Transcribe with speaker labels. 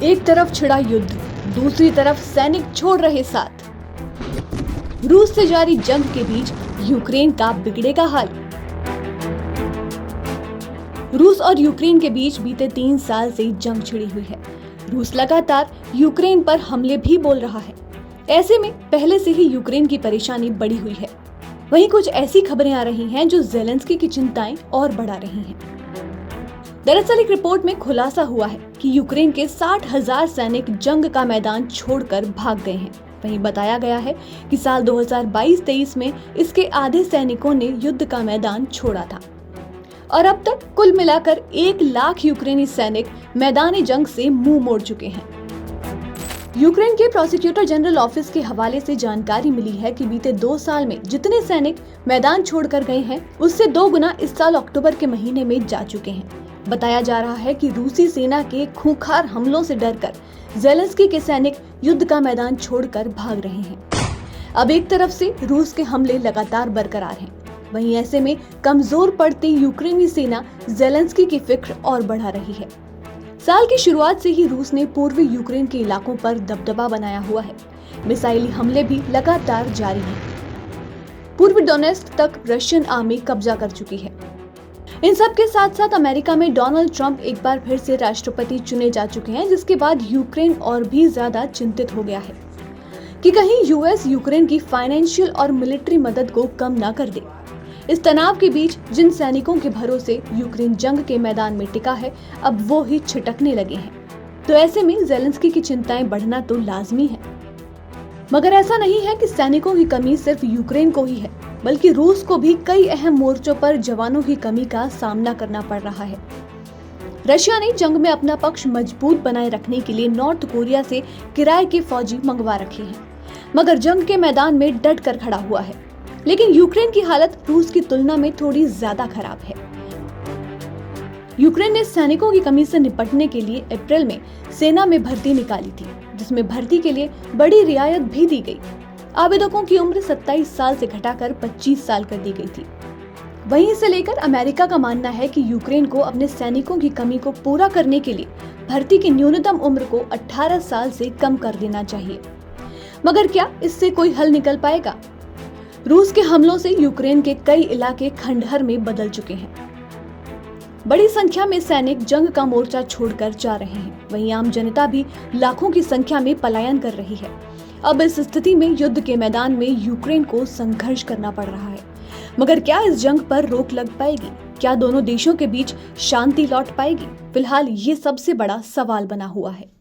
Speaker 1: एक तरफ छिड़ा युद्ध, दूसरी तरफ सैनिक छोड़ रहे साथ। रूस से जारी जंग के बीच यूक्रेन का बिगड़ेगा हाल। रूस और यूक्रेन के बीच बीते 3 साल से जंग छिड़ी हुई है। रूस लगातार यूक्रेन पर हमले भी बोल रहा है। ऐसे में पहले से ही यूक्रेन की परेशानी बढ़ी हुई है। वहीं कुछ ऐसी खबरें आ रही हैं जो ज़ेलेंस्की की चिंताएं और बढ़ा रही हैं। दरअसल एक रिपोर्ट में खुलासा हुआ है कि यूक्रेन के 60,000 सैनिक जंग का मैदान छोड़कर भाग गए हैं। वहीं बताया गया है कि साल 2022-23 में इसके आधे सैनिकों ने युद्ध का मैदान छोड़ा था और अब तक कुल मिलाकर 1 लाख यूक्रेनी सैनिक मैदानी जंग से मुंह मोड़ चुके हैं। यूक्रेन के प्रोसिक्यूटर जनरल ऑफिस के हवाले से जानकारी मिली है कि बीते 2 साल में जितने सैनिक मैदान छोड़कर गए हैं उससे 2 गुना इस साल अक्टूबर के महीने में जा चुके हैं। बताया जा रहा है कि रूसी सेना के खूंखार हमलों से डरकर ज़ेलेंस्की के सैनिक युद्ध का मैदान छोड़कर भाग रहे हैं। अब एक तरफ से रूस के हमले लगातार बरकरार हैं, वहीं ऐसे में कमजोर पड़ती यूक्रेनी सेना ज़ेलेंस्की की फिक्र और बढ़ा रही है। साल की शुरुआत से ही रूस ने पूर्वी यूक्रेन के इलाकों पर दबदबा बनाया हुआ है। मिसाइली हमले भी लगातार जारी हैं। पूर्वी डोनेस्क तक रशियन आर्मी कब्जा कर चुकी है। इन सब के साथ साथ अमेरिका में डोनाल्ड ट्रंप एक बार फिर से राष्ट्रपति चुने जा चुके हैं, जिसके बाद यूक्रेन और भी ज्यादा चिंतित हो गया है कि कहीं यूएस यूक्रेन की फाइनेंशियल और मिलिट्री मदद को कम ना कर दे। इस तनाव के बीच जिन सैनिकों के भरोसे यूक्रेन जंग के मैदान में टिका है, अब वो ही छिटकने लगे हैं। तो ऐसे में ज़ेलेंस्की की चिंताएं बढ़ना तो लाजमी है। मगर ऐसा नहीं है कि सैनिकों की कमी सिर्फ यूक्रेन को ही है, बल्कि रूस को भी कई अहम मोर्चों पर जवानों की कमी का सामना करना पड़ रहा है। रशिया ने जंग में अपना पक्ष मजबूत बनाए रखने के लिए नॉर्थ कोरिया से किराए के फौजी मंगवा रखे हैं, मगर जंग के मैदान में डट कर खड़ा हुआ है। लेकिन यूक्रेन की हालत रूस की तुलना में थोड़ी ज्यादा खराब है। यूक्रेन ने सैनिकों की कमी से निपटने के लिए अप्रैल में सेना में भर्ती निकाली थी, जिसमें भर्ती के लिए बड़ी रियायत भी दी गई। आवेदकों की उम्र 27 साल से घटाकर 25 साल कर दी गई थी। वहीं इसे लेकर अमेरिका का मानना है कि यूक्रेन को अपने सैनिकों की कमी को पूरा करने के लिए भर्ती की न्यूनतम उम्र को 18 साल से कम कर देना चाहिए। मगर क्या इससे कोई हल निकल पाएगा? रूस के हमलों से यूक्रेन के कई इलाके खंडहर में बदल चुके हैं। बड़ी संख्या में सैनिक जंग का मोर्चा छोड़कर जा रहे हैं। वहीं आम जनता भी लाखों की संख्या में पलायन कर रही है। अब इस स्थिति में युद्ध के मैदान में यूक्रेन को संघर्ष करना पड़ रहा है। मगर क्या इस जंग पर रोक लग पाएगी? क्या दोनों देशों के बीच शांति लौट पाएगी? फिलहाल ये सबसे बड़ा सवाल बना हुआ है।